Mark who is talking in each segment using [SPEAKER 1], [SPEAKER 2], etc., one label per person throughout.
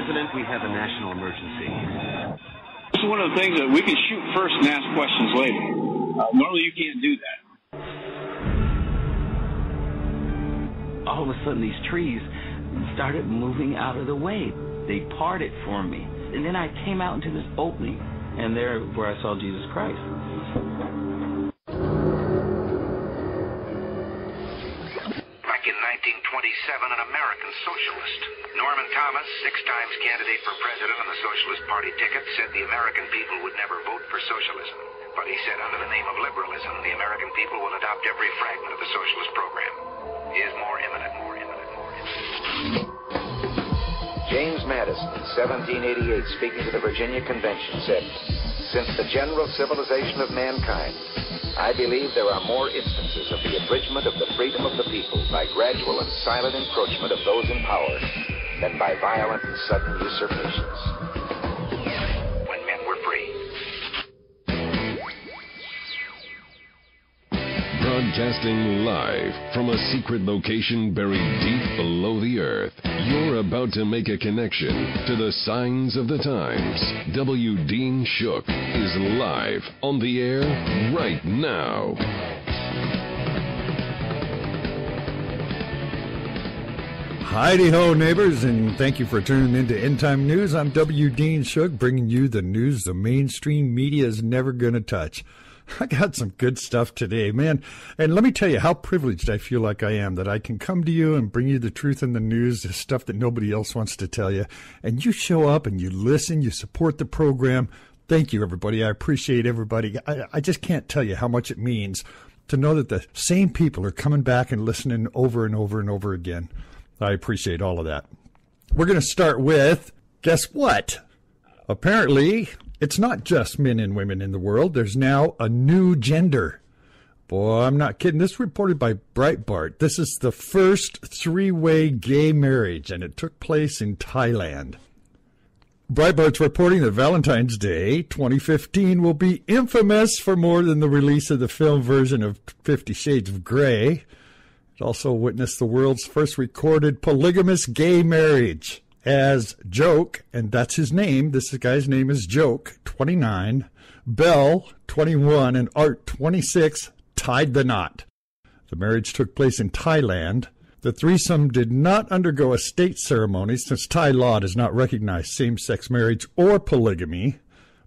[SPEAKER 1] President, we have a national emergency.
[SPEAKER 2] This is one of the things that we can shoot first and ask questions later. Normally you can't do that.
[SPEAKER 3] All of a sudden these trees started moving out of the way. They parted for me. And then I came out into this opening, and there where I saw Jesus Christ.
[SPEAKER 4] Back in 1927, an American socialist, Norman Thomas, 6 times candidate for president on the Socialist Party ticket, said the American people would never vote for socialism. But he said under the name of liberalism, the American people will adopt every fragment of the socialist program. He is more imminent.
[SPEAKER 5] James Madison, 1788, speaking to the Virginia Convention, said, "Since the general civilization of mankind, I believe there are more instances of the abridgment of the freedom of the people by gradual and silent encroachment of those in power than by violent and sudden usurpations."
[SPEAKER 4] When men were free.
[SPEAKER 6] Broadcasting live from a secret location buried deep below the earth. You're about to make a connection to the signs of the times. W. Dean Shook is live on the air right now.
[SPEAKER 7] Heidi-ho, neighbors, and thank you for tuning in to End Time News. I'm W. Dean Shook, bringing you the news the mainstream media is never going to touch. I got some good stuff today, man. And let me tell you how privileged I feel like I am that I can come to you and bring you the truth in the news, the stuff that nobody else wants to tell you. And you show up and you listen, you support the program. Thank you, everybody. I appreciate everybody. I just can't tell you how much it means to know that the same people are coming back and listening over and over and over again. I appreciate all of that. We're going to start with, guess what? Apparently, it's not just men and women in the world. There's now a new gender. Boy, I'm not kidding. This is reported by Breitbart. This is the first 3-way gay marriage, and it took place in Thailand. Breitbart's reporting that Valentine's Day 2015 will be infamous for more than the release of the film version of 50 Shades of Grey. It also witnessed the world's first recorded polygamous gay marriage. As Joke, and that's his name, this guy's name is Joke, 29, Bell, 21, and Art, 26, tied the knot. The marriage took place in Thailand. The threesome did not undergo a state ceremony since Thai law does not recognize same-sex marriage or polygamy,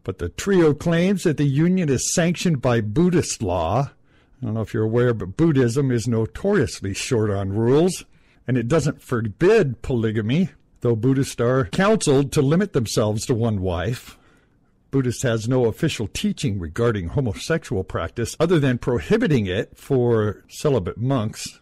[SPEAKER 7] but the trio claims that the union is sanctioned by Buddhist law. I don't know if you're aware, but Buddhism is notoriously short on rules, and it doesn't forbid polygamy, though Buddhists are counseled to limit themselves to one wife. Buddhist has no official teaching regarding homosexual practice other than prohibiting it for celibate monks.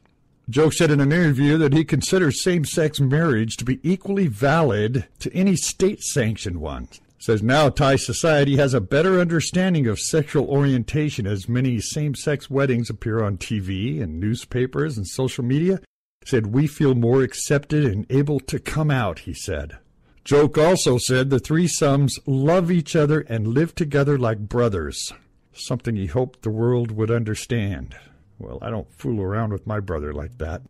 [SPEAKER 7] Joke said in an interview that he considers same-sex marriage to be equally valid to any state-sanctioned one. Says now Thai society has a better understanding of sexual orientation as many same-sex weddings appear on TV and newspapers and social media. Said, we feel more accepted and able to come out, he said. Joke also said the threesomes love each other and live together like brothers, something he hoped the world would understand. Well, I don't fool around with my brother like that.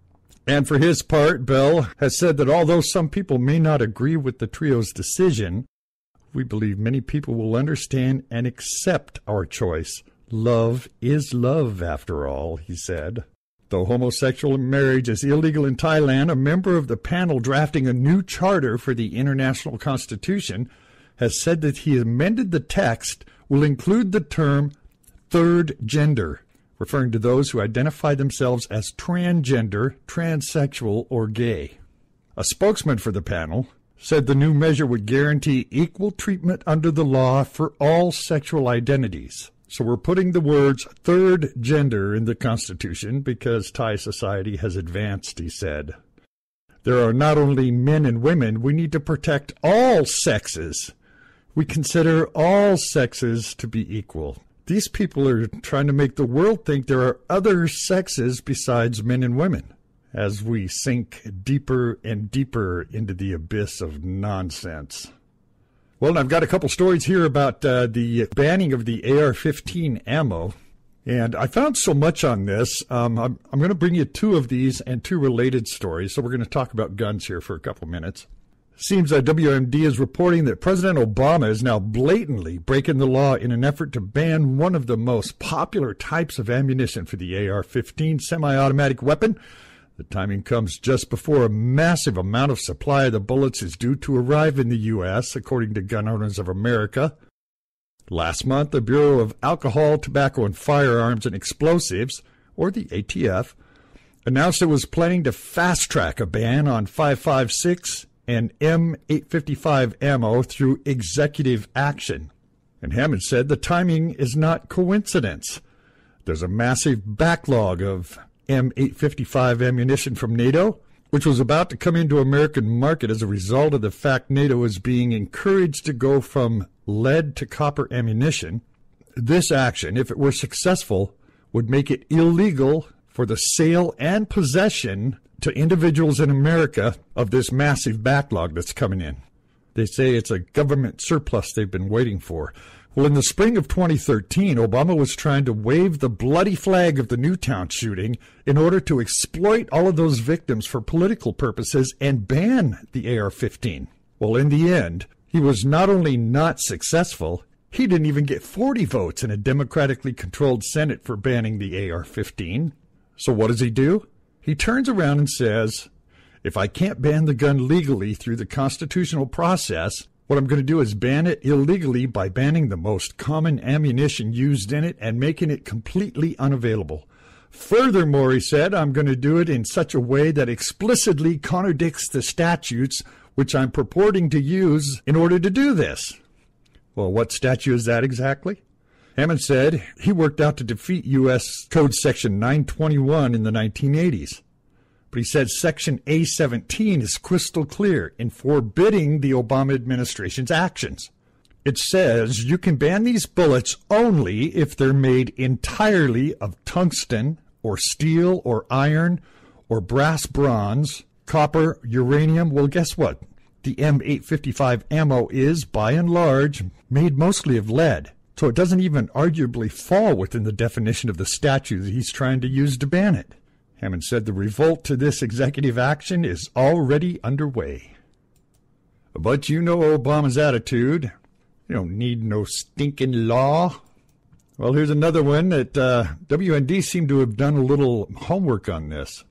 [SPEAKER 7] And for his part, Bell has said that although some people may not agree with the trio's decision, we believe many people will understand and accept our choice. Love is love, after all, he said. Though homosexual marriage is illegal in Thailand, a member of the panel drafting a new charter for the International Constitution has said that he amended the text will include the term third gender, referring to those who identify themselves as transgender, transsexual, or gay. A spokesman for the panel said the new measure would guarantee equal treatment under the law for all sexual identities. So we're putting the words third gender in the Constitution because Thai society has advanced, he said. There are not only men and women, we need to protect all sexes. We consider all sexes to be equal. These people are trying to make the world think there are other sexes besides men and women as we sink deeper and deeper into the abyss of nonsense. Well, I've got a couple stories here about the banning of the AR-15 ammo, and I found so much on this. I'm going to bring you two of these and two related stories, so we're going to talk about guns here for a couple minutes. Seems that WMD is reporting that President Obama is now blatantly breaking the law in an effort to ban one of the most popular types of ammunition for the AR-15 semi-automatic weapon. The timing comes just before a massive amount of supply of the bullets is due to arrive in the U.S., according to Gun Owners of America. Last month, the Bureau of Alcohol, Tobacco, and Firearms and Explosives, or the ATF, announced it was planning to fast-track a ban on .556 and M855 ammo through executive action. And Hammond said the timing is not coincidence. There's a massive backlog of M855 ammunition from NATO, which was about to come into American market as a result of the fact NATO is being encouraged to go from lead to copper ammunition. This action, if it were successful, would make it illegal for the sale and possession to individuals in America of this massive backlog that's coming in. They say it's a government surplus they've been waiting for. Well, in the spring of 2013, Obama was trying to wave the bloody flag of the Newtown shooting in order to exploit all of those victims for political purposes and ban the AR-15. Well, in the end, he was not only not successful, he didn't even get 40 votes in a democratically controlled Senate for banning the AR-15. So what does he do? He turns around and says, if I can't ban the gun legally through the constitutional process, what I'm going to do is ban it illegally by banning the most common ammunition used in it and making it completely unavailable. Furthermore, he said, I'm going to do it in such a way that explicitly contradicts the statutes which I'm purporting to use in order to do this. Well, what statute is that exactly? Hammond said he worked out to defeat U.S. Code Section 921 in the 1980s. But he said Section A-17 is crystal clear in forbidding the Obama administration's actions. It says you can ban these bullets only if they're made entirely of tungsten or steel or iron or brass bronze, copper, uranium. Well, guess what? The M855 ammo is, by and large, made mostly of lead. So it doesn't even arguably fall within the definition of the statute that he's trying to use to ban it. Hammond said the revolt to this executive action is already underway. But you know Obama's attitude. You don't need no stinking law. Well, here's another one that WND seemed to have done a little homework on this.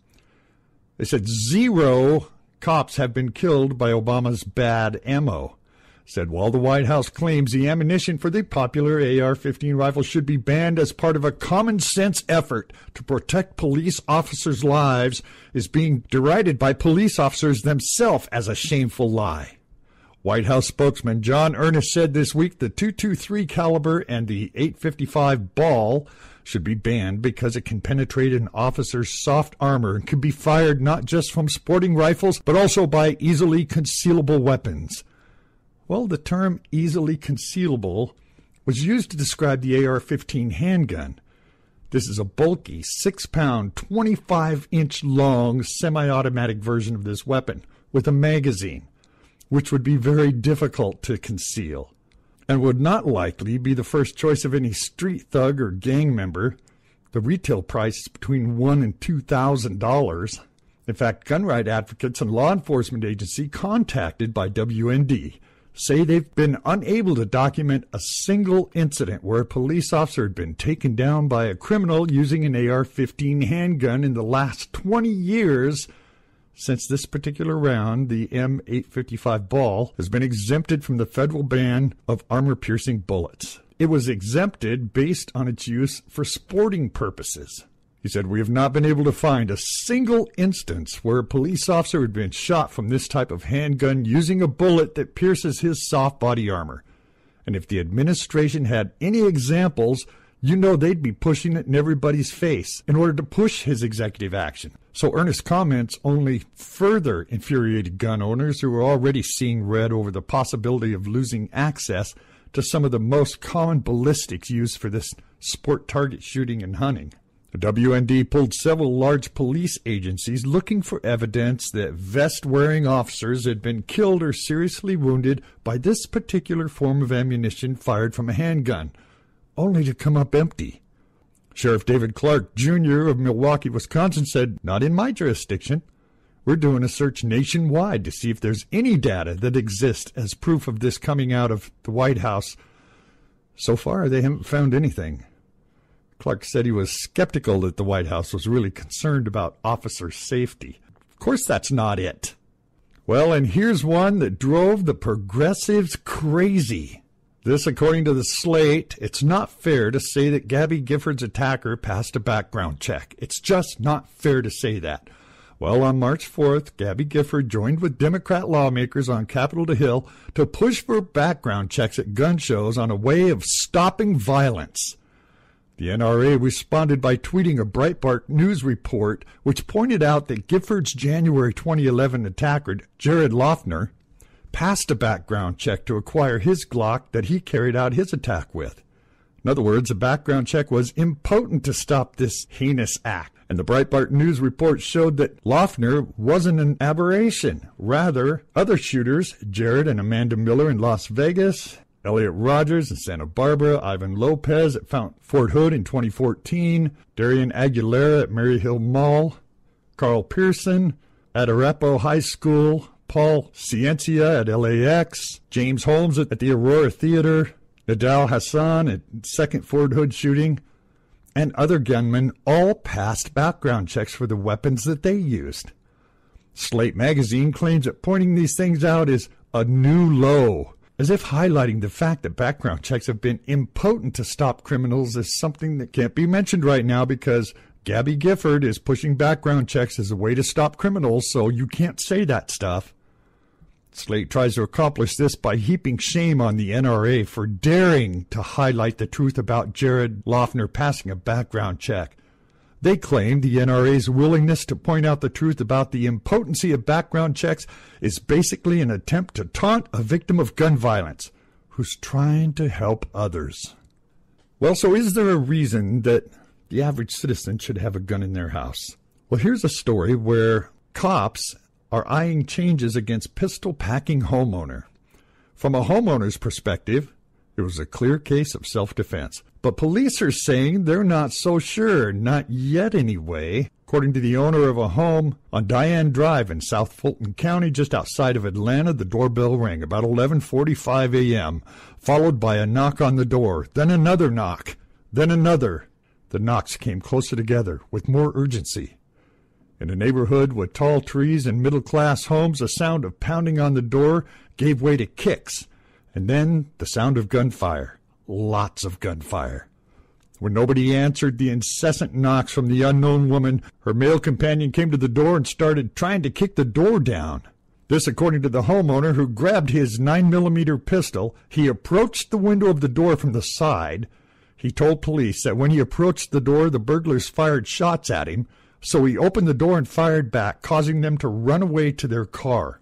[SPEAKER 7] They said 0 cops have been killed by Obama's bad ammo. Said while the White House claims the ammunition for the popular AR-15 rifle should be banned as part of a common-sense effort to protect police officers' lives, is being derided by police officers themselves as a shameful lie. White House spokesman John Earnest said this week the .223 caliber and the .855 ball should be banned because it can penetrate an officer's soft armor and can be fired not just from sporting rifles but also by easily concealable weapons. Well, the term easily concealable was used to describe the AR-15 handgun. This is a bulky, 6-pound, 25-inch long semi-automatic version of this weapon with a magazine, which would be very difficult to conceal and would not likely be the first choice of any street thug or gang member. The retail price is between $1,000 and $2,000. In fact, gun right advocates and law enforcement agencies contacted by WND say they've been unable to document a single incident where a police officer had been taken down by a criminal using an AR-15 handgun in the last 20 years. Since this particular round, the M855 ball has been exempted from the federal ban of armor-piercing bullets. It was exempted based on its use for sporting purposes. He said, we have not been able to find a single instance where a police officer had been shot from this type of handgun using a bullet that pierces his soft body armor. And if the administration had any examples, you know they'd be pushing it in everybody's face in order to push his executive action. So Earnest's comments only further infuriated gun owners who were already seeing red over the possibility of losing access to some of the most common ballistics used for this sport target shooting and hunting. The WND pulled several large police agencies looking for evidence that vest-wearing officers had been killed or seriously wounded by this particular form of ammunition fired from a handgun, only to come up empty. Sheriff David Clark, Jr. of Milwaukee, Wisconsin said, not in my jurisdiction. We're doing a search nationwide to see if there's any data that exists as proof of this coming out of the White House. So far, they haven't found anything. Clark said he was skeptical that the White House was really concerned about officer safety. Of course, that's not it. Well, and here's one that drove the progressives crazy. This, according to the Slate, it's not fair to say that Gabby Gifford's attacker passed a background check. It's just not fair to say that. Well, on March 4th, Gabby Gifford joined with Democrat lawmakers on Capitol Hill to push for background checks at gun shows on a way of stopping violence. The NRA responded by tweeting a Breitbart News report which pointed out that Gifford's January 2011 attacker, Jared Loughner, passed a background check to acquire his Glock that he carried out his attack with. In other words, a background check was impotent to stop this heinous act. And the Breitbart News report showed that Loughner wasn't an aberration. Rather, other shooters, Jared and Amanda Miller in Las Vegas, Elliot Rogers in Santa Barbara, Ivan Lopez at Fort Hood in 2014, Darian Aguilera at Maryhill Mall, Carl Pearson at Arapahoe High School, Paul Ciencia at LAX, James Holmes at the Aurora Theater, Nadal Hassan at second Fort Hood shooting, and other gunmen all passed background checks for the weapons that they used. Slate magazine claims that pointing these things out is a new low, as if highlighting the fact that background checks have been impotent to stop criminals is something that can't be mentioned right now because Gabby Gifford is pushing background checks as a way to stop criminals, so you can't say that stuff. Slate tries to accomplish this by heaping shame on the NRA for daring to highlight the truth about Jared Loughner passing a background check. They claim the NRA's willingness to point out the truth about the impotency of background checks is basically an attempt to taunt a victim of gun violence who's trying to help others. Well, so is there a reason that the average citizen should have a gun in their house? Well, here's a story where cops are eyeing changes against pistol-packing homeowner. From a homeowner's perspective, it was a clear case of self-defense. But police are saying they're not so sure, not yet anyway. According to the owner of a home on Diane Drive in South Fulton County, just outside of Atlanta, the doorbell rang about 11:45 a.m., followed by a knock on the door, then another knock, then another. The knocks came closer together with more urgency. In a neighborhood with tall trees and middle-class homes, the sound of pounding on the door gave way to kicks, and then the sound of gunfire. Lots of gunfire. When nobody answered the incessant knocks from the unknown woman, her male companion came to the door and started trying to kick the door down. This, according to the homeowner, who grabbed his 9mm pistol. He approached the window of the door from the side. He told police that when he approached the door, the burglars fired shots at him, so he opened the door and fired back, causing them to run away to their car.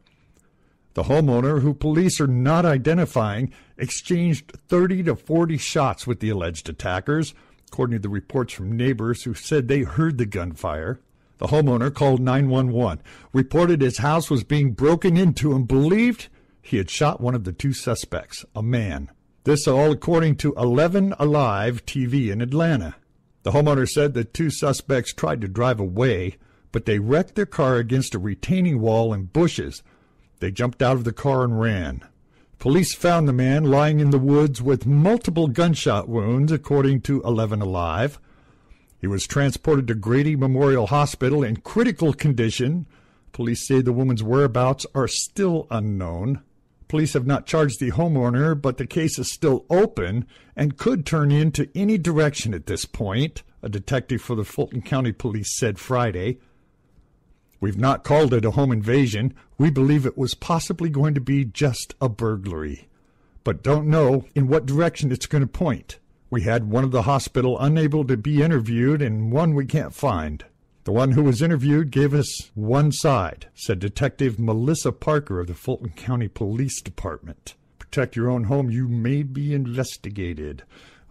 [SPEAKER 7] The homeowner, who police are not identifying, exchanged 30 to 40 shots with the alleged attackers, according to the reports from neighbors who said they heard the gunfire. The homeowner called 911, reported his house was being broken into, and believed he had shot one of the two suspects, a man. This all according to 11 Alive TV in Atlanta. The homeowner said the two suspects tried to drive away, but they wrecked their car against a retaining wall and bushes. They jumped out of the car and ran. Police found the man lying in the woods with multiple gunshot wounds, according to 11 Alive. He was transported to Grady Memorial Hospital in critical condition. Police say the woman's whereabouts are still unknown. Police have not charged the homeowner, but the case is still open and could turn into any direction at this point, a detective for the Fulton County Police said Friday. We've not called it a home invasion. We believe it was possibly going to be just a burglary, but don't know in what direction it's going to point. We had one of the hospital unable to be interviewed and one we can't find. The one who was interviewed gave us one side, said Detective Melissa Parker of the Fulton County Police Department. Protect your own home. You may be investigated.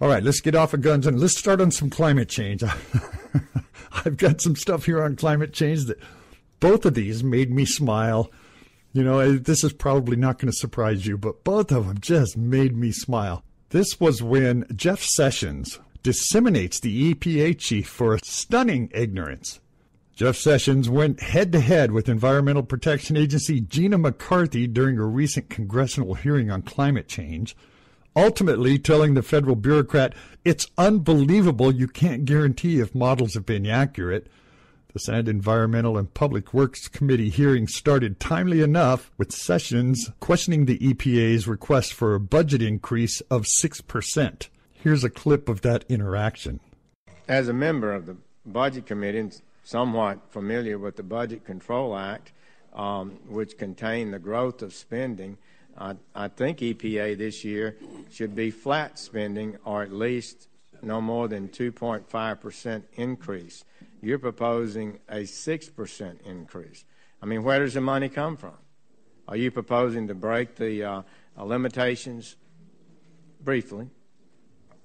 [SPEAKER 7] All right, let's get off of guns and let's start on some climate change. I've got some stuff here on climate change that both of these made me smile. You know, this is probably not going to surprise you, but both of them just made me smile. This was when Jeff Sessions disseminates the EPA chief for a stunning ignorance. Jeff Sessions went head-to-head with Environmental Protection Agency Gina McCarthy during a recent congressional hearing on climate change, ultimately telling the federal bureaucrat, "It's unbelievable you can't guarantee if models have been accurate." The Senate Environmental and Public Works Committee hearing started timely enough, with Sessions questioning the EPA's request for a budget increase of 6%. Here's a clip of that interaction.
[SPEAKER 8] As a member of the Budget Committee and somewhat familiar with the Budget Control Act, which contained the growth of spending, I think EPA this year should be flat spending, or at least no more than 2.5% increase. You're proposing a 6% increase. I mean, where does the money come from? Are you proposing to break the limitations? Briefly.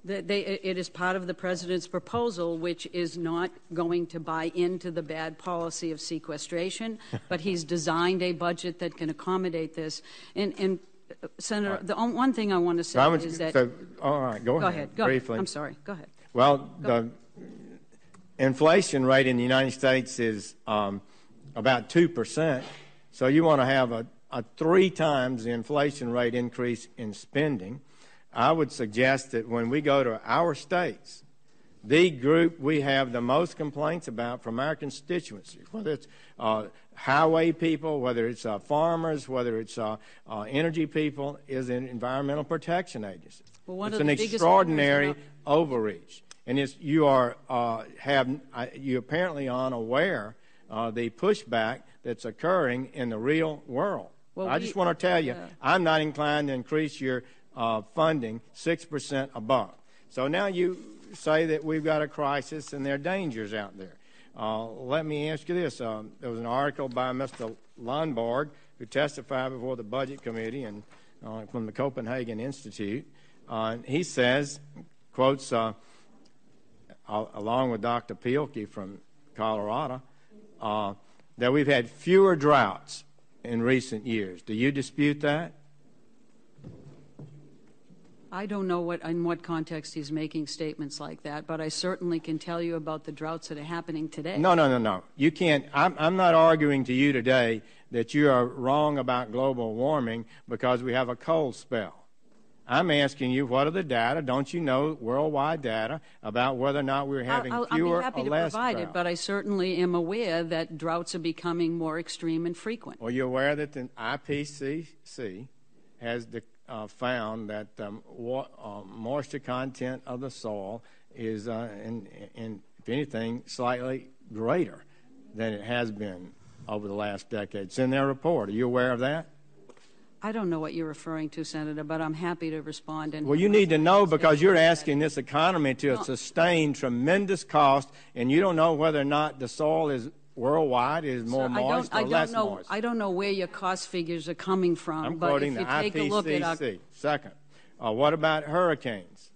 [SPEAKER 9] It is part of the president's proposal, which is not going to buy into the bad policy of sequestration, but he's designed a budget that can accommodate this. And Senator, the one thing I want to say is that...
[SPEAKER 8] all right, go ahead.
[SPEAKER 9] Go
[SPEAKER 8] briefly.
[SPEAKER 9] ahead. I'm sorry. Go ahead.
[SPEAKER 8] Well, the inflation rate in the United States is about 2%, so you want to have a 3 times the inflation rate increase in spending. I would suggest that when we go to our states, the group we have the most complaints about from our constituency, whether it's highway people, whether it's farmers, whether it's energy people, is an Environmental Protection Agency.
[SPEAKER 9] Well,
[SPEAKER 8] it's an extraordinary overreach. And you apparently aren't aware the pushback that's occurring in the real world. Well, I just want to tell you, I'm not inclined to increase your funding 6% above. So now you say that we've got a crisis and there are dangers out there. Let me ask you this. There was an article by Mr. Lundborg, who testified before the Budget Committee and from the Copenhagen Institute. He says, quotes, along with Dr. Pielke from Colorado, that we've had fewer droughts in recent years. Do you dispute that?
[SPEAKER 9] I don't know in what context he's making statements like that, but I certainly can tell you about the droughts that are happening today.
[SPEAKER 8] No. You can't. I'm not arguing to you today that you are wrong about global warming because we have a cold spell. I'm asking you, what are the data? Don't you know worldwide data about whether or not we're having fewer or less
[SPEAKER 9] I'll be happy to provide it, but I certainly am aware that droughts are becoming more extreme and frequent.
[SPEAKER 8] Well, you're aware that the IPCC has found that moisture content of the soil is, if anything, slightly greater than it has been over the last decade. It's in their report. Are you aware of that?
[SPEAKER 9] I don't know what you're referring to, Senator, but I'm happy to respond.
[SPEAKER 8] Well, you need to know because you're asking this economy to sustain tremendous cost, and you don't know whether or not the soil is worldwide is more moist or less moist.
[SPEAKER 9] I don't know where your cost figures are coming from.
[SPEAKER 8] I'm quoting the IPCC. Second, what about hurricanes?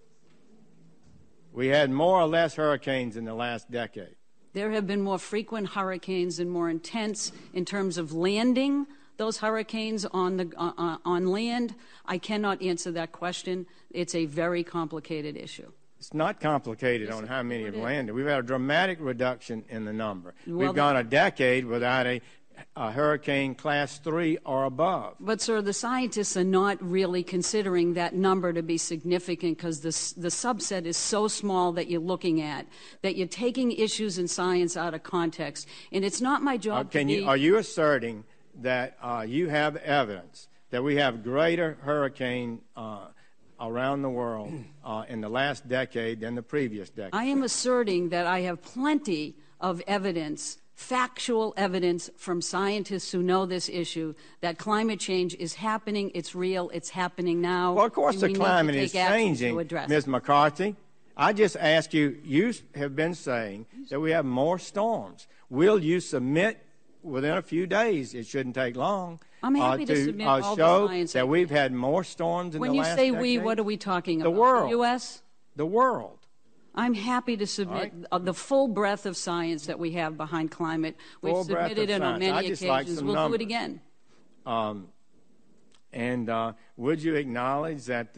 [SPEAKER 8] We had more or less hurricanes in the last decade.
[SPEAKER 9] There have been more frequent hurricanes and more intense in terms of landing those hurricanes on land. I cannot answer that question. It's a very complicated issue.
[SPEAKER 8] It's not complicated on how many have landed. We've had a dramatic reduction in the number. We've gone a decade without a hurricane class 3 or above.
[SPEAKER 9] But, sir, the scientists are not really considering that number to be significant because the subset is so small that you're looking at, that you're taking issues in science out of context. And it's not my job to be...
[SPEAKER 8] Are you asserting that you have evidence that we have greater hurricane around the world in the last decade than the previous decade?
[SPEAKER 9] I am asserting that I have plenty of evidence, factual evidence from scientists who know this issue, that climate change is happening, it's real, it's happening now.
[SPEAKER 8] Well, of course the climate is changing, Ms. McCarthy. I just asked you, you have been saying that we have more storms. Will you submit within a few days, it shouldn't take long,
[SPEAKER 9] I'm happy to submit all
[SPEAKER 8] show
[SPEAKER 9] the science
[SPEAKER 8] that we've had more storms in the last decade?
[SPEAKER 9] When you say we, what are we talking about?
[SPEAKER 8] The world.
[SPEAKER 9] The U.S.?
[SPEAKER 8] The world.
[SPEAKER 9] I'm happy to submit the full breadth of science that we have behind climate. We've submitted it on many occasions. We'll do it again.
[SPEAKER 8] Would you acknowledge that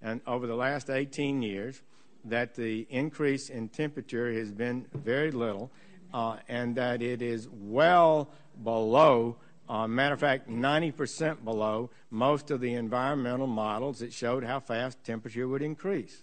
[SPEAKER 8] and over the last 18 years, that the increase in temperature has been very little, and that it is well below, matter of fact, 90% below most of the environmental models that showed how fast temperature would increase.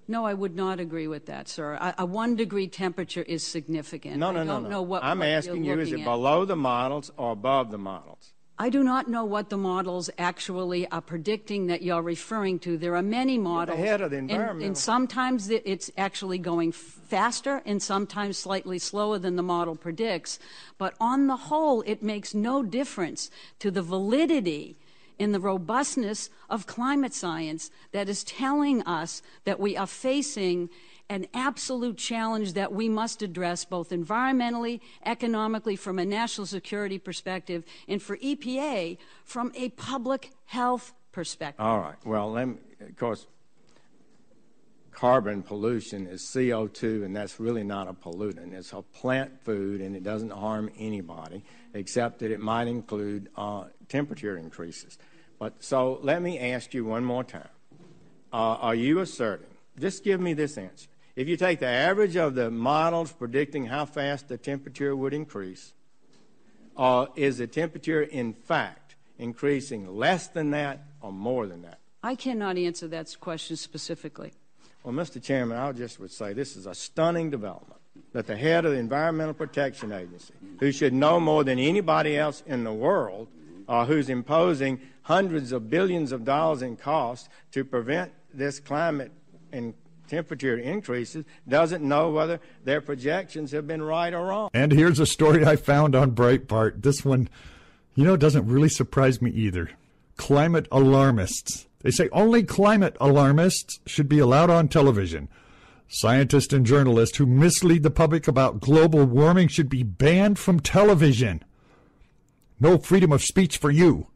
[SPEAKER 9] No, I would not agree with that, sir. A 1 degree temperature is significant.
[SPEAKER 8] No. I'm asking you, is it below the models or above the models?
[SPEAKER 9] I do not know what the models actually are predicting that you're referring to. There are many models.
[SPEAKER 8] Ahead of the environment.
[SPEAKER 9] And sometimes it's actually going faster and sometimes slightly slower than the model predicts. But on the whole, it makes no difference to the validity in the robustness of climate science that is telling us that we are facing an absolute challenge that we must address both environmentally, economically, from a national security perspective, and for EPA from a public health perspective.
[SPEAKER 8] All right. Well, of course, carbon pollution is CO2, and that's really not a pollutant. It's a plant food, and it doesn't harm anybody, except that it might include temperature increases. But so let me ask you one more time. Are you asserting, just give me this answer, if you take the average of the models predicting how fast the temperature would increase, is the temperature in fact increasing less than that or more than that?
[SPEAKER 9] I cannot answer that question specifically.
[SPEAKER 8] Well, Mr. Chairman, I just would say this is a stunning development, that the head of the Environmental Protection Agency, who should know more than anybody else in the world, who's imposing hundreds of billions of dollars in cost to prevent this climate and temperature increases, doesn't know whether their projections have been right or wrong.
[SPEAKER 7] And here's a story I found on Breitbart. This one, doesn't really surprise me either. Climate alarmists. They say only climate alarmists should be allowed on television. Scientists and journalists who mislead the public about global warming should be banned from television. No freedom of speech for you.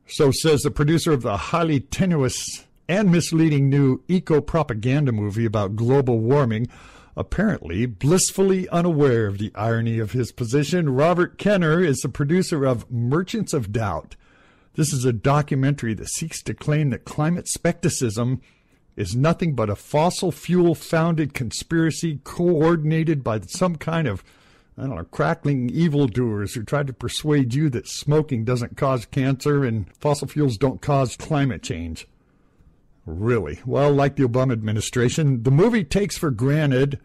[SPEAKER 7] So says the producer of the highly tenuous and misleading new eco-propaganda movie about global warming, apparently blissfully unaware of the irony of his position. Robert Kenner is the producer of Merchants of Doubt. This is a documentary that seeks to claim that climate skepticism is nothing but a fossil fuel-founded conspiracy coordinated by some kind of, crackling evildoers who tried to persuade you that smoking doesn't cause cancer and fossil fuels don't cause climate change. Really? Well, like the Obama administration, the movie takes for granted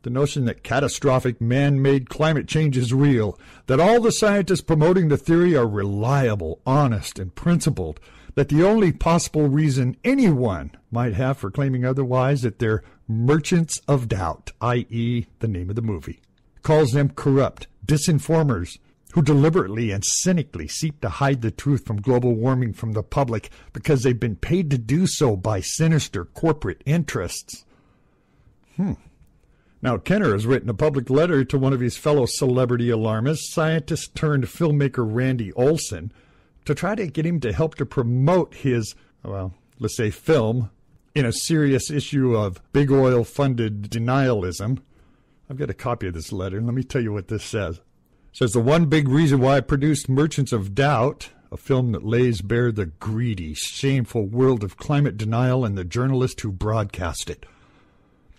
[SPEAKER 7] the notion that catastrophic man-made climate change is real, that all the scientists promoting the theory are reliable, honest, and principled, that the only possible reason anyone might have for claiming otherwise that they're merchants of doubt, i.e. the name of the movie, calls them corrupt, disinformers, who deliberately and cynically seek to hide the truth from global warming from the public because they've been paid to do so by sinister corporate interests. Now, Kenner has written a public letter to one of his fellow celebrity alarmists, scientist turned filmmaker Randy Olson, to try to get him to help to promote his, let's say film, in a serious issue of big oil-funded denialism. I've got a copy of this letter, and let me tell you what this says. It says, the one big reason why I produced Merchants of Doubt, a film that lays bare the greedy, shameful world of climate denial and the journalists who broadcast it.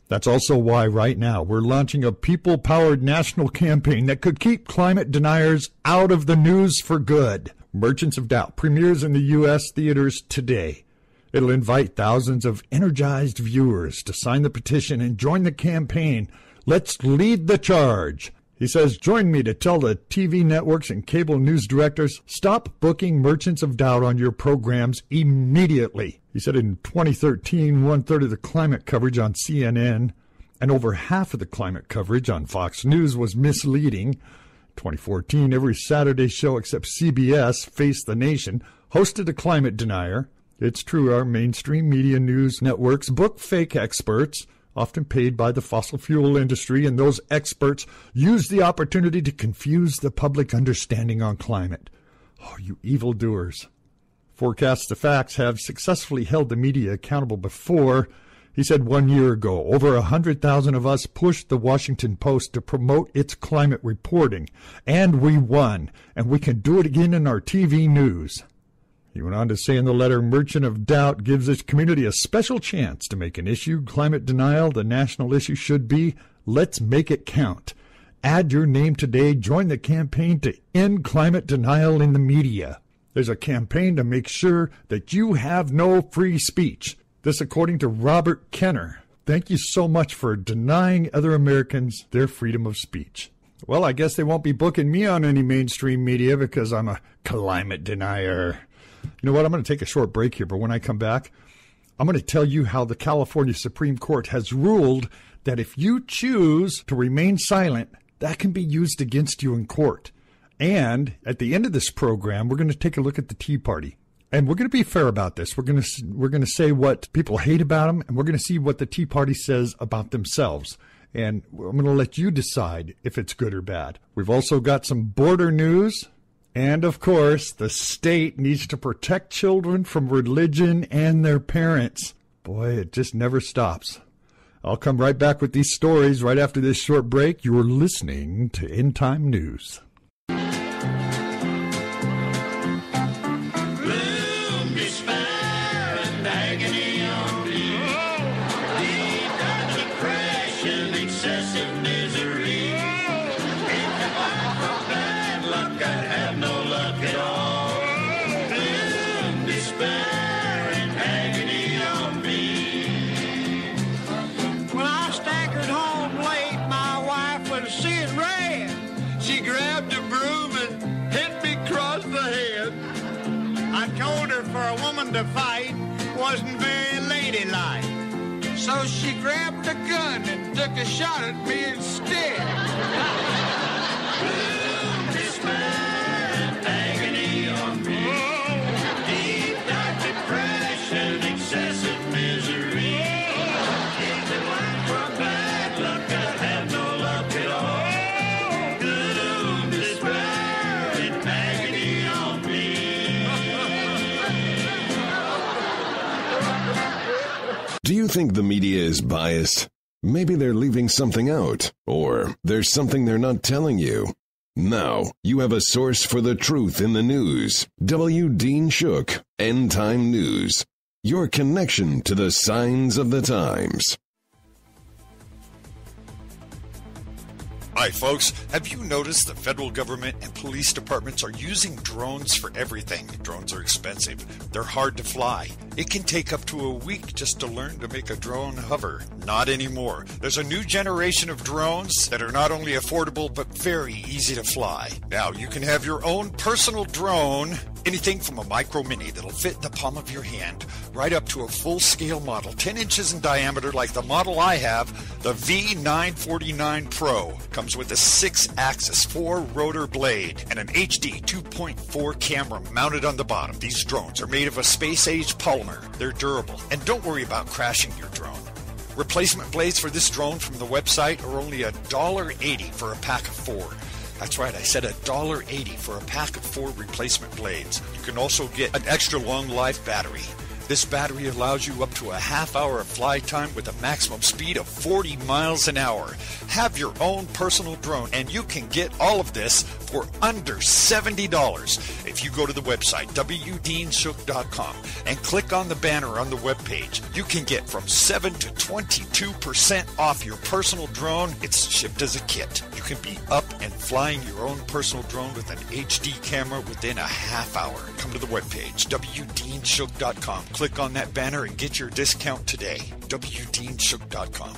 [SPEAKER 7] That's also why right now we're launching a people-powered national campaign that could keep climate deniers out of the news for good. Merchants of Doubt premieres in the U.S. theaters today. It'll invite thousands of energized viewers to sign the petition and join the campaign. Let's lead the charge. He says, join me to tell the TV networks and cable news directors, stop booking Merchants of Doubt on your programs immediately. He said in 2013, one-third of the climate coverage on CNN and over half of the climate coverage on Fox News was misleading. 2014, every Saturday show except CBS, Face the Nation, hosted a climate denier. It's true, our mainstream media news networks book fake experts, often paid by the fossil fuel industry, and those experts use the opportunity to confuse the public understanding on climate. Oh, you evildoers. Forecasts to Facts have successfully held the media accountable before. He said 1 year ago, over 100,000 of us pushed the Washington Post to promote its climate reporting, and we won, and we can do it again in our TV news. He went on to say in the letter, Merchant of Doubt gives its community a special chance to make an issue. Climate denial, the national issue should be, let's make it count. Add your name today. Join the campaign to end climate denial in the media. There's a campaign to make sure that you have no free speech. This according to Robert Kenner. Thank you so much for denying other Americans their freedom of speech. Well, I guess they won't be booking me on any mainstream media because I'm a climate denier. You know what? I'm going to take a short break here, but when I come back, I'm going to tell you how the California Supreme Court has ruled that if you choose to remain silent, that can be used against you in court. And at the end of this program, we're going to take a look at the Tea Party. And we're going to be fair about this. We're going to say what people hate about them, and we're going to see what the Tea Party says about themselves. And I'm going to let you decide if it's good or bad. We've also got some border news. And, of course, the state needs to protect children from religion and their parents. Boy, it just never stops. I'll come right back with these stories right after this short break. You're listening to End Time News.
[SPEAKER 10] For a woman to fight wasn't very ladylike. So she grabbed a gun and took a shot at me instead. Despair and agony on me. Deep dark depression, excessive misery. Keeping life from bad luck, I have no luck at all. Gloom, despair and agony on me.
[SPEAKER 6] Do you think the media is biased? Maybe they're leaving something out, or there's something they're not telling you. Now, you have a source for the truth in the news. W. Dean Shook, End Time News. Your connection to the signs of the times.
[SPEAKER 11] Hi, folks. Have you noticed the federal government and police departments are using drones for everything? Drones are expensive. They're hard to fly. It can take up to a week just to learn to make a drone hover. Not anymore. There's a new generation of drones that are not only affordable, but very easy to fly. Now, you can have your own personal drone, anything from a micro mini that'll fit in the palm of your hand, right up to a full-scale model, 10 inches in diameter like the model I have, the V949 Pro. Comes with a 6-axis 4-rotor blade and an HD 2.4 camera mounted on the bottom. These drones are made of a space-age polymer. They're durable, and don't worry about crashing your drone. Replacement blades for this drone from the website are only $1.80 for a pack of 4. That's right, I said $1.80 for a pack of 4 replacement blades. You can also get an extra long life battery. This battery allows you up to a half hour of flight time with a maximum speed of 40 miles an hour. Have your own personal drone, and you can get all of this for under $70. If you go to the website, wdeanshook.com, and click on the banner on the webpage, you can get from 7 to 22% off your personal drone. It's shipped as a kit. You can be up and flying your own personal drone with an HD camera within a half hour. Come to the webpage, wdeanshook.com. Click on that banner and get your discount today. wdeanshook.com.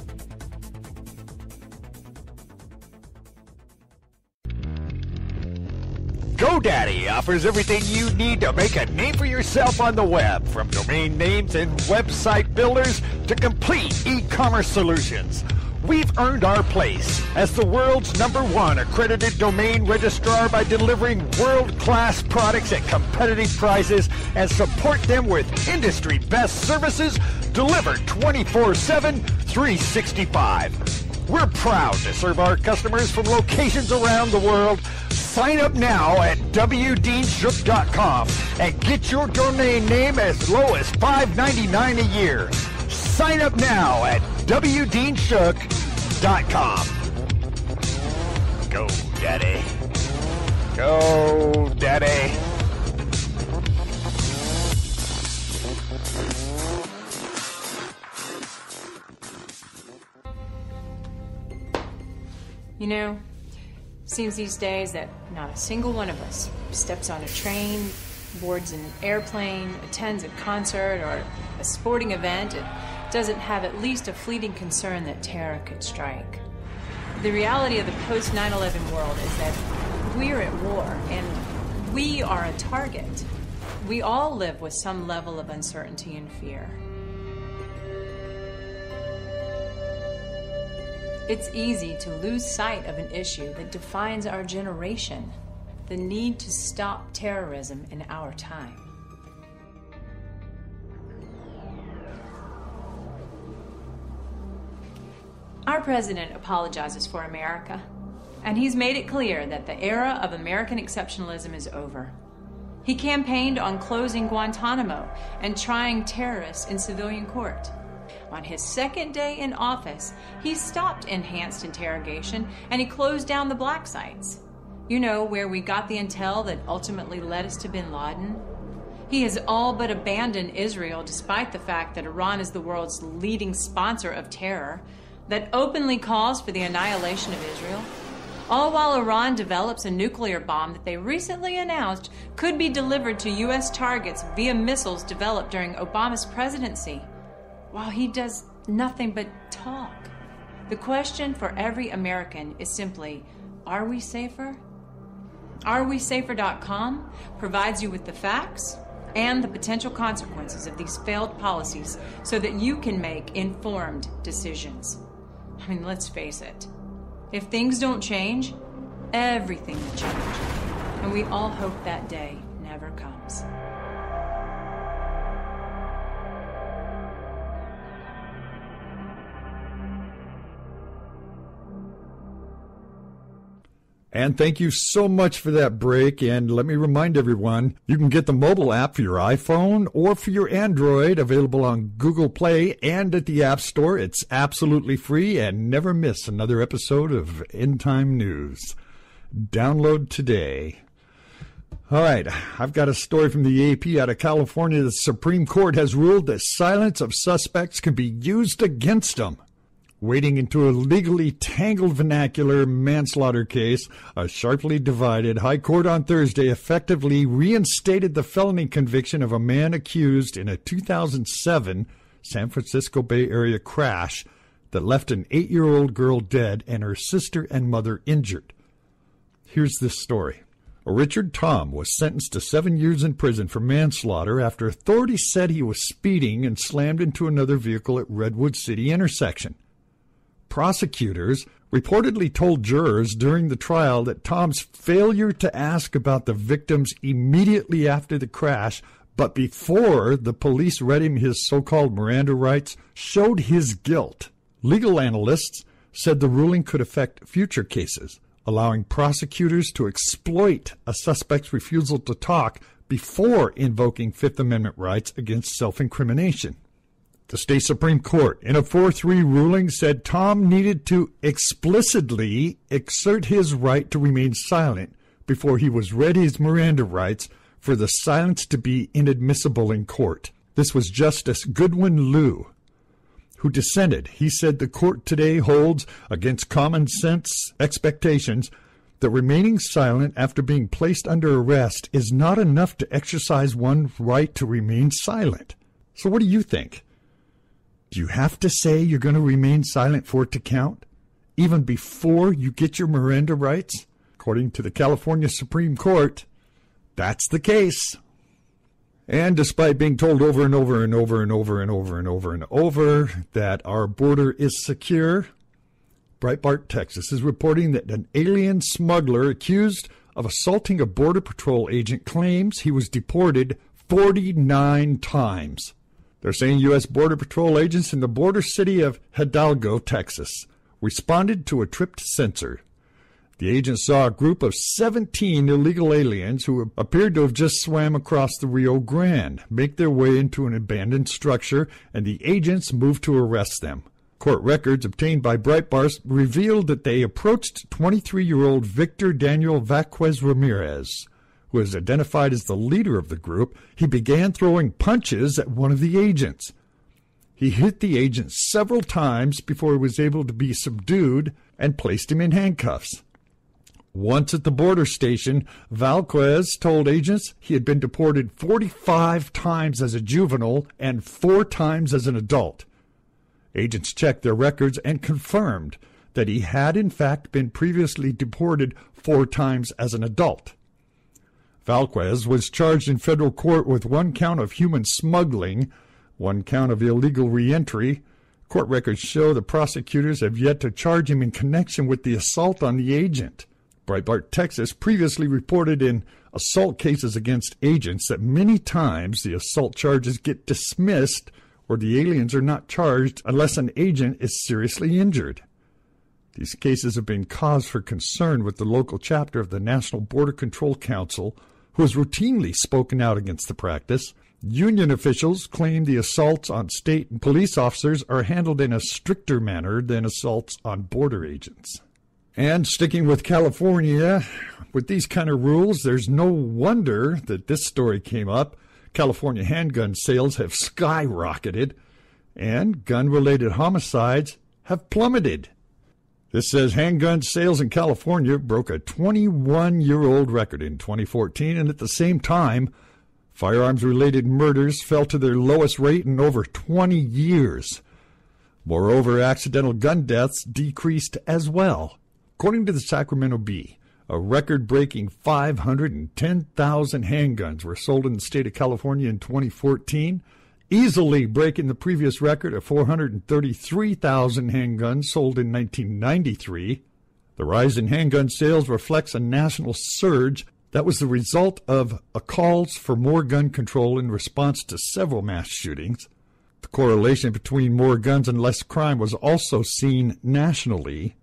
[SPEAKER 10] GoDaddy offers everything you need to make a name for yourself on the web, from domain names and website builders to complete e-commerce solutions. We've earned our place as the world's #1 accredited domain registrar by delivering world-class products at competitive prices and support them with industry-best services delivered 24/7, 365. We're proud to serve our customers from locations around the world. Sign up now at wdeanshook.com and get your domain name as low as $5.99 a year. Sign up now at wdeanshook.com. Go, Daddy. Go, Daddy.
[SPEAKER 12] You know, Seems these days that not a single one of us steps on a train, boards an airplane, attends a concert or a sporting event and doesn't have at least a fleeting concern that terror could strike. The reality of the post 9/11 world is that we're at war and we are a target. We all live with some level of uncertainty and fear. It's easy to lose sight of an issue that defines our generation, the need to stop terrorism in our time. Our president apologizes for America, and he's made it clear that the era of American exceptionalism is over. He campaigned on closing Guantanamo and trying terrorists in civilian court. On his second day in office, he stopped enhanced interrogation and he closed down the black sites. You know, where we got the intel that ultimately led us to bin Laden. He has all but abandoned Israel despite the fact that Iran is the world's leading sponsor of terror, that openly calls for the annihilation of Israel. All while Iran develops a nuclear bomb that they recently announced could be delivered to U.S. targets via missiles developed during Obama's presidency. While he does nothing but talk. The question for every American is simply, are we safer? AreWeSafer.com provides you with the facts and the potential consequences of these failed policies so that you can make informed decisions. I mean, let's face it. If things don't change, everything will change. And we all hope that day never comes.
[SPEAKER 7] And thank you so much for that break. And let me remind everyone, you can get the mobile app for your iPhone or for your Android, available on Google Play and at the App Store. It's absolutely free, and never miss another episode of End Time News. Download today. All right, I've got a story from the AP out of California. The Supreme Court has ruled that silence of suspects can be used against them. Wading into a legally tangled vernacular manslaughter case, a sharply divided High Court on Thursday effectively reinstated the felony conviction of a man accused in a 2007 San Francisco Bay Area crash that left an 8-year-old girl dead and her sister and mother injured. Here's this story. Richard Tom was sentenced to 7 years in prison for manslaughter after authorities said he was speeding and slammed into another vehicle at Redwood City intersection. Prosecutors reportedly told jurors during the trial that Tom's failure to ask about the victims immediately after the crash, but before the police read him his so-called Miranda rights, showed his guilt. Legal analysts said the ruling could affect future cases, allowing prosecutors to exploit a suspect's refusal to talk before invoking Fifth Amendment rights against self-incrimination. The state Supreme Court, in a 4-3 ruling, said Tom needed to explicitly exert his right to remain silent before he was read his Miranda rights for the silence to be inadmissible in court. This was Justice Goodwin Liu, who dissented. He said the court today holds, against common sense expectations, that remaining silent after being placed under arrest is not enough to exercise one's right to remain silent. So what do you think? Do you have to say you're going to remain silent for it to count, even before you get your Miranda rights? According to the California Supreme Court, that's the case. And despite being told over and over and over and over and over and over and over that our border is secure, Breitbart, Texas is reporting that an alien smuggler accused of assaulting a Border Patrol agent claims he was deported 49 times. They're saying U.S. Border Patrol agents in the border city of Hidalgo, Texas, responded to a tripped sensor. The agents saw a group of 17 illegal aliens who appeared to have just swam across the Rio Grande make their way into an abandoned structure, and the agents moved to arrest them. Court records obtained by Breitbart revealed that they approached 23-year-old Victor Daniel Vaquez Ramirez, who is identified as the leader of the group. He began throwing punches at one of the agents. He hit the agent several times before he was able to be subdued and placed him in handcuffs. Once at the border station, Valquez told agents he had been deported 45 times as a juvenile and 4 times as an adult. Agents checked their records and confirmed that he had in fact been previously deported 4 times as an adult. Valquez was charged in federal court with 1 count of human smuggling, 1 count of illegal reentry. Court records show the prosecutors have yet to charge him in connection with the assault on the agent. Breitbart, Texas, previously reported in assault cases against agents that many times the assault charges get dismissed or the aliens are not charged unless an agent is seriously injured. These cases have been cause for concern with the local chapter of the National Border Control Council, who has routinely spoken out against the practice. Union officials claim the assaults on state and police officers are handled in a stricter manner than assaults on border agents. And sticking with California, with these kind of rules, there's no wonder that this story came up. California handgun sales have skyrocketed, and gun-related homicides have plummeted. This says handgun sales in California broke a 21-year-old record in 2014, and at the same time, firearms-related murders fell to their lowest rate in over 20 years. Moreover, accidental gun deaths decreased as well. According to the Sacramento Bee, a record-breaking 510,000 handguns were sold in the state of California in 2014, easily breaking the previous record of 433,000 handguns sold in 1993. The rise in handgun sales reflects a national surge that was the result of calls for more gun control in response to several mass shootings. The correlation between more guns and less crime was also seen nationally.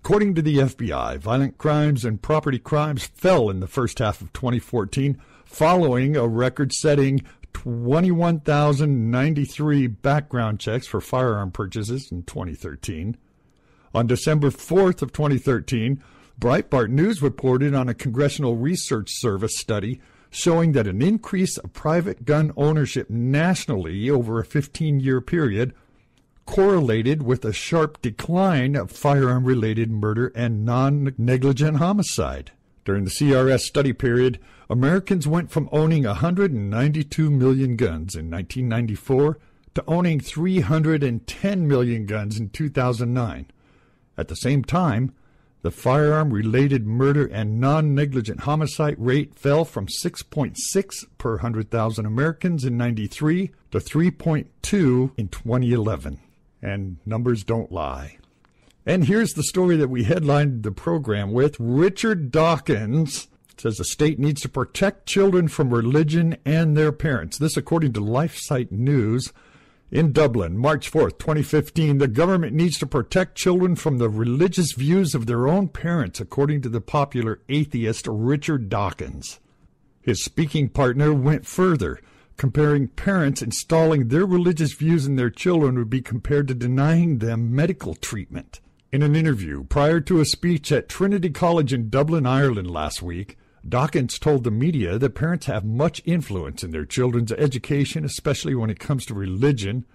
[SPEAKER 7] According to the FBI, violent crimes and property crimes fell in the first half of 2014, following a record-setting 21,093 background checks for firearm purchases in 2013. On December 4th of 2013, Breitbart News reported on a Congressional Research Service study showing that an increase of private gun ownership nationally over a 15-year period correlated with a sharp decline of firearm-related murder and non-negligent homicide. During the CRS study period, Americans went from owning 192 million guns in 1994 to owning 310 million guns in 2009. At the same time, the firearm-related murder and non-negligent homicide rate fell from 6.6 per 100,000 Americans in 93 to 3.2 in 2011. And numbers don't lie. And here's the story that we headlined the program with. Richard Dawkins says the state needs to protect children from religion and their parents. This according to LifeSite News. In Dublin, March 4th, 2015, the government needs to protect children from the religious views of their own parents, according to the popular atheist Richard Dawkins. His speaking partner went further, comparing parents installing their religious views in their children would be compared to denying them medical treatment. In an interview prior to a speech at Trinity College in Dublin, Ireland last week, Dawkins told the media that parents have much influence in their children's education, especially when it comes to religion.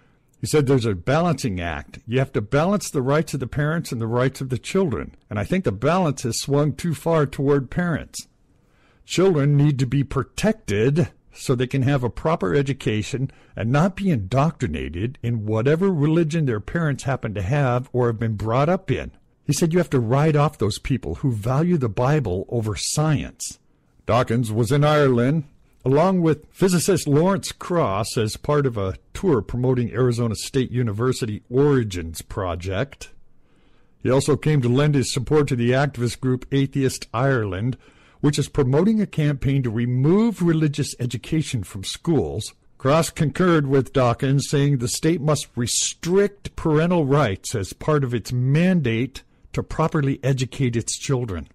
[SPEAKER 7] He said there's a balancing act. You have to balance the rights of the parents and the rights of the children. And I think the balance has swung too far toward parents. Children need to be protected so they can have a proper education and not be indoctrinated in whatever religion their parents happen to have or have been brought up in. He said you have to write off those people who value the Bible over science. Dawkins was in Ireland, along with physicist Lawrence Cross, as part of a tour promoting Arizona State University Origins Project. He also came to lend his support to the activist group Atheist Ireland, which is promoting a campaign to remove religious education from schools. Cross concurred with Dawkins, saying the state must restrict parental rights as part of its mandate to properly educate its children.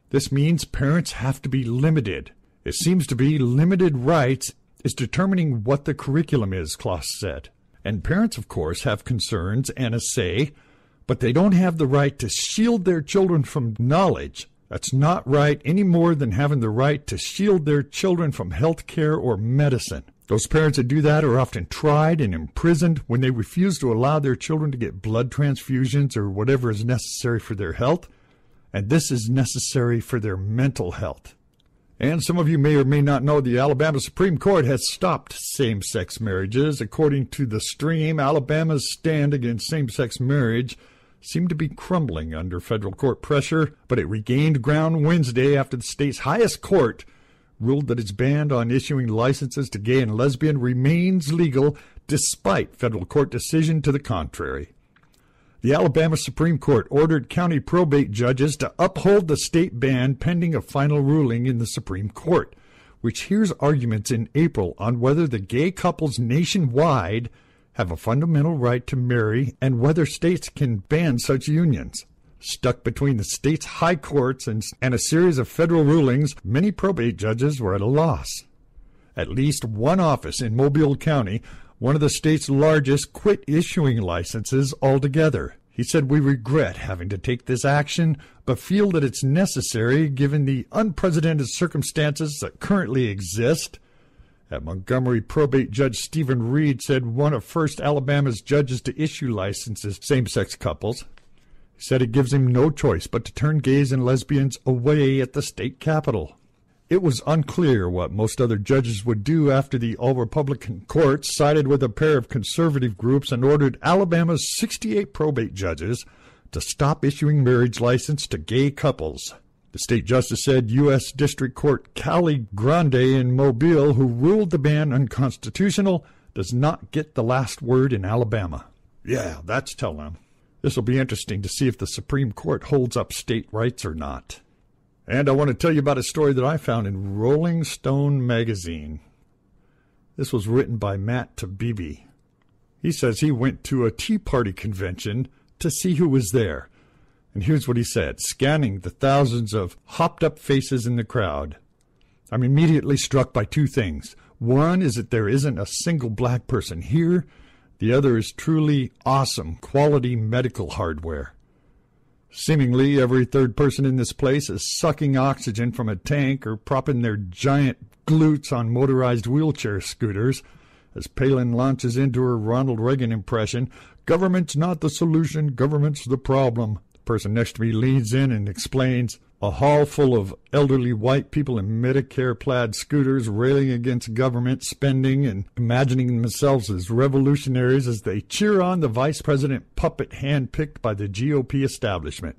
[SPEAKER 7] This means parents have to be limited. It seems to be limited rights is determining what the curriculum is, Cross said. And parents, of course, have concerns and a say, but they don't have the right to shield their children from knowledge. That's not right any more than having the right to shield their children from health care or medicine. Those parents that do that are often tried and imprisoned when they refuse to allow their children to get blood transfusions or whatever is necessary for their health. and this is necessary for their mental health. And some of you may or may not know the Alabama Supreme Court has stopped same-sex marriages. According to The Stream, Alabama's stand against same-sex marriage seemed to be crumbling under federal court pressure, but it regained ground Wednesday after the state's highest court ruled that its ban on issuing licenses to gay and lesbian remains legal despite federal court decision to the contrary. The Alabama Supreme Court ordered county probate judges to uphold the state ban pending a final ruling in the Supreme Court, which hears arguments in April on whether the gay couples nationwide have a fundamental right to marry and whether states can ban such unions. Stuck between the state's high courts and a series of federal rulings, many probate judges were at a loss. At least one office in Mobile County, one of the state's largest, quit issuing licenses altogether. He said, "We regret having to take this action, but feel that it's necessary given the unprecedented circumstances that currently exist." At Montgomery, probate judge Stephen Reed said one of First Alabama's judges to issue licenses to same-sex couples. He said it gives him no choice but to turn gays and lesbians away at the state capitol. It was unclear what most other judges would do after the all-Republican court sided with a pair of conservative groups and ordered Alabama's 68 probate judges to stop issuing marriage license to gay couples. The state justice said U.S. District Court Cali Grande in Mobile, who ruled the ban unconstitutional, does not get the last word in Alabama. Yeah, that's telling them. This will be interesting to see if the Supreme Court holds up state rights or not. And I want to tell you about a story that I found in Rolling Stone magazine. This was written by Matt Tabibi. He says he went to a Tea Party convention to see who was there. And here's what he said, scanning the thousands of hopped-up faces in the crowd. "I'm immediately struck by two things. One is that there isn't a single black person here. The other is truly awesome, quality medical hardware. Seemingly every third person in this place is sucking oxygen from a tank or propping their giant glutes on motorized wheelchair scooters." As Palin launches into her Ronald Reagan impression, "Government's not the solution, government's the problem." The person next to me leans in and explains, "A hall full of elderly white people in Medicare-plaid scooters railing against government spending and imagining themselves as revolutionaries as they cheer on the vice president puppet handpicked by the GOP establishment.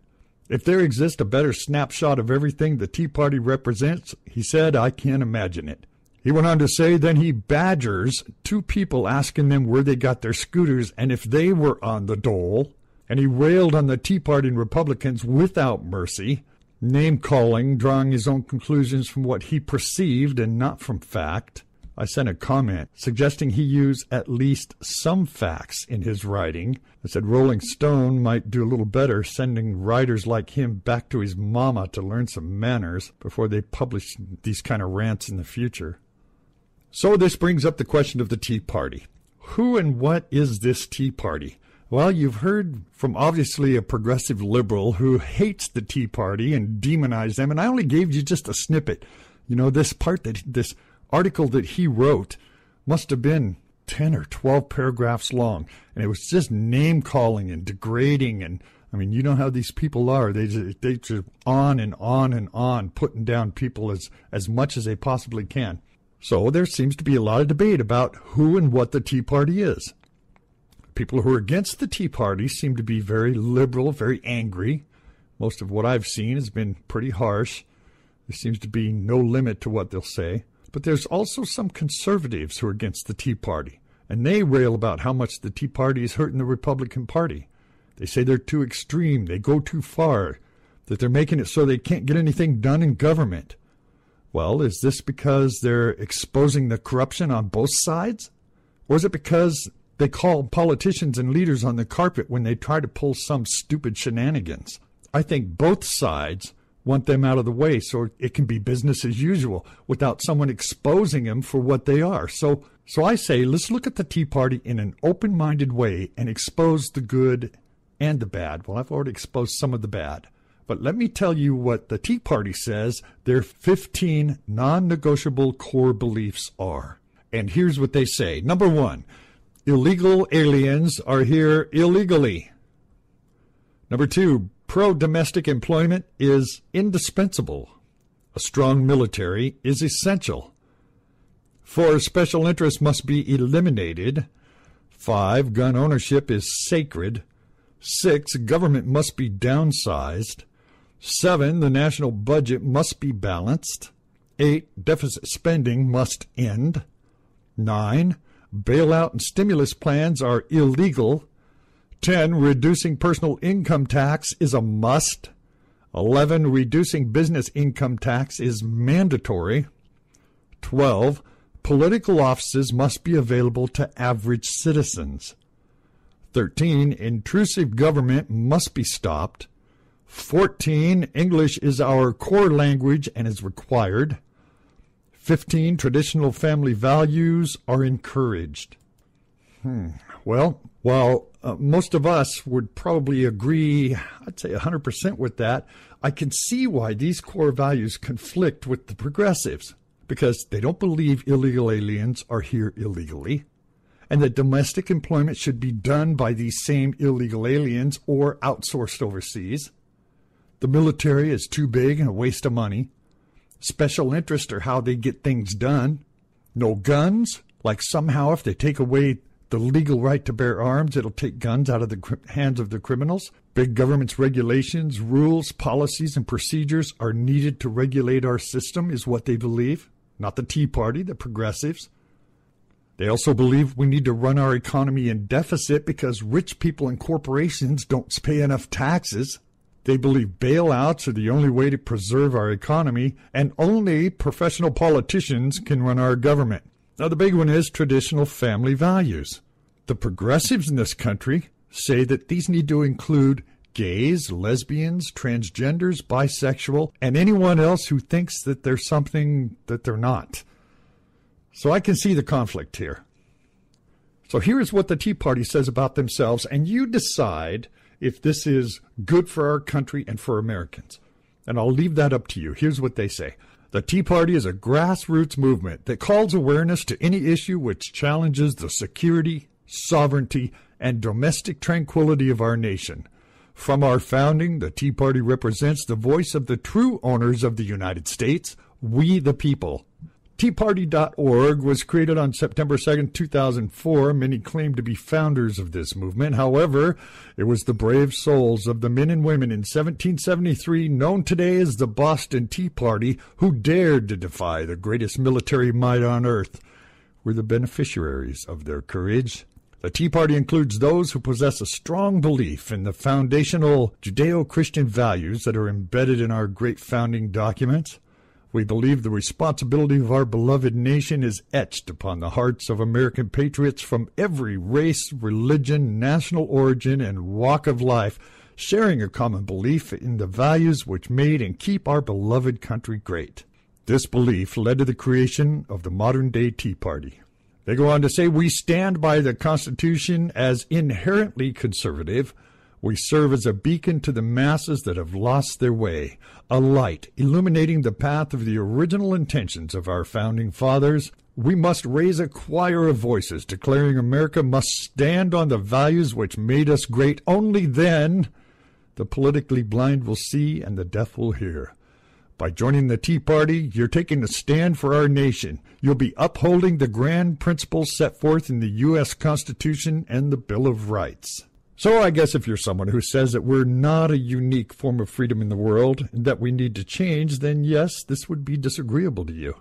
[SPEAKER 7] If there exists a better snapshot of everything the Tea Party represents," he said, "I can't imagine it." He went on to say then he badgers two people asking them where they got their scooters and if they were on the dole, and he railed on the Tea Party and Republicans without mercy, name-calling, drawing his own conclusions from what he perceived and not from fact. I sent a comment suggesting he use at least some facts in his writing. I said Rolling Stone might do a little better sending writers like him back to his mama to learn some manners before they publish these kind of rants in the future. So this brings up the question of the Tea Party. Who and what is this Tea Party? Well, you've heard from obviously a progressive liberal who hates the Tea Party and demonized them, and I only gave you just a snippet. You know, this article that he wrote must have been 10 or 12 paragraphs long, and it was just name-calling and degrading, and I mean, you know how these people are. They just on and on and on, putting down people as much as they possibly can. So there seems to be a lot of debate about who and what the Tea Party is. People who are against the Tea Party seem to be very liberal, very angry. Most of what I've seen has been pretty harsh. There seems to be no limit to what they'll say. But there's also some conservatives who are against the Tea Party, and they rail about how much the Tea Party is hurting the Republican Party. They say they're too extreme, they go too far, that they're making it so they can't get anything done in government. Well, is this because they're exposing the corruption on both sides? Or is it because they call politicians and leaders on the carpet when they try to pull some stupid shenanigans? I think both sides want them out of the way so it can be business as usual without someone exposing them for what they are. So I say let's look at the Tea Party in an open-minded way and expose the good and the bad. Well, I've already exposed some of the bad. But let me tell you what the Tea Party says their 15 non-negotiable core beliefs are. And here's what they say. Number 1, illegal aliens are here illegally. Number 2, Pro-domestic employment is indispensable. A strong military is essential. 4, special interests must be eliminated. 5, gun ownership is sacred. 6, government must be downsized. 7, the national budget must be balanced. 8, deficit spending must end. 9, bailout and stimulus plans are illegal. 10, reducing personal income tax is a must. 11, reducing business income tax is mandatory. 12, political offices must be available to average citizens. 13, intrusive government must be stopped. 14, English is our core language and is required. 15, traditional family values are encouraged. Well, while most of us would probably agree, I'd say 100% with that, I can see why these core values conflict with the progressives, because they don't believe illegal aliens are here illegally, and that domestic employment should be done by these same illegal aliens or outsourced overseas. The military is too big and a waste of money. Special interests are how they get things done. No guns, like somehow if they take away the legal right to bear arms, it'll take guns out of the hands of the criminals. Big government's regulations, rules, policies, and procedures are needed to regulate our system, is what they believe. Not the Tea Party, the progressives. They also believe we need to run our economy in deficit because rich people and corporations don't pay enough taxes. They believe bailouts are the only way to preserve our economy, and only professional politicians can run our government. Now, the big one is traditional family values. The progressives in this country say that these need to include gays, lesbians, transgenders, bisexual, and anyone else who thinks that they're something that they're not. So I can see the conflict here. So here's what the Tea Party says about themselves, and you decide if this is good for our country and for Americans. And I'll leave that up to you. Here's what they say. The Tea Party is a grassroots movement that calls awareness to any issue which challenges the security, sovereignty, and domestic tranquility of our nation. From our founding, the Tea Party represents the voice of the true owners of the United States, we the people. TeaParty.org was created on September 2nd, 2004. Many claim to be founders of this movement. However, it was the brave souls of the men and women in 1773, known today as the Boston Tea Party, who dared to defy the greatest military might on earth. We're the beneficiaries of their courage. The Tea Party includes those who possess a strong belief in the foundational Judeo-Christian values that are embedded in our great founding documents. We believe the responsibility of our beloved nation is etched upon the hearts of American patriots from every race, religion, national origin, and walk of life, sharing a common belief in the values which made and keep our beloved country great. This belief led to the creation of the modern-day Tea Party. They go on to say, we stand by the Constitution as inherently conservative. We serve as a beacon to the masses that have lost their way, a light illuminating the path of the original intentions of our founding fathers. We must raise a choir of voices declaring America must stand on the values which made us great. Only then the politically blind will see and the deaf will hear. By joining the Tea Party, you're taking a stand for our nation. You'll be upholding the grand principles set forth in the U.S. Constitution and the Bill of Rights. So I guess if you're someone who says that we're not a unique form of freedom in the world and that we need to change, then yes, this would be disagreeable to you.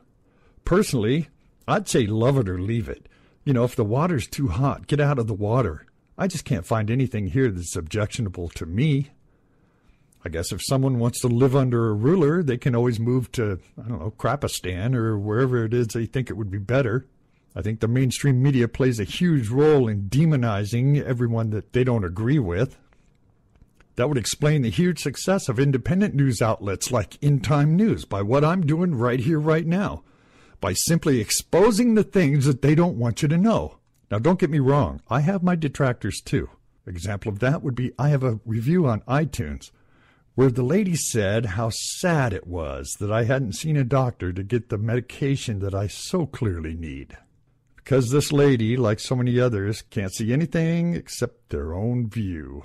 [SPEAKER 7] Personally, I'd say love it or leave it. You know, if the water's too hot, get out of the water. I just can't find anything here that's objectionable to me. I guess if someone wants to live under a ruler, they can always move to, Krapistan or wherever it is they think it would be better. I think the mainstream media plays a huge role in demonizing everyone that they don't agree with. That would explain the huge success of independent news outlets like In Time News by what I'm doing right here, right now, by simply exposing the things that they don't want you to know. Now, don't get me wrong. I have my detractors, too. Example of that would be I have a review on iTunes where the lady said how sad it was that I hadn't seen a doctor to get the medication that I so clearly need. Because this lady, like so many others, can't see anything except their own view.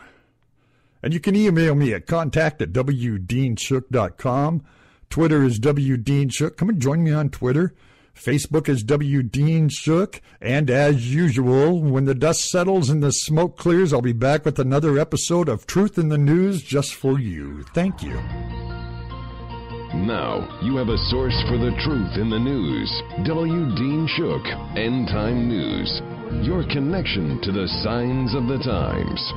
[SPEAKER 7] And you can email me at contact@wdeanshook.com. Twitter is WDeanShook. Come and join me on Twitter. Facebook is WDeanShook. And as usual, when the dust settles and the smoke clears, I'll be back with another episode of Truth in the News just for you. Thank you.
[SPEAKER 6] Now, you have a source for the truth in the news. W. Dean Shook, End Time News. Your connection to the signs of the times.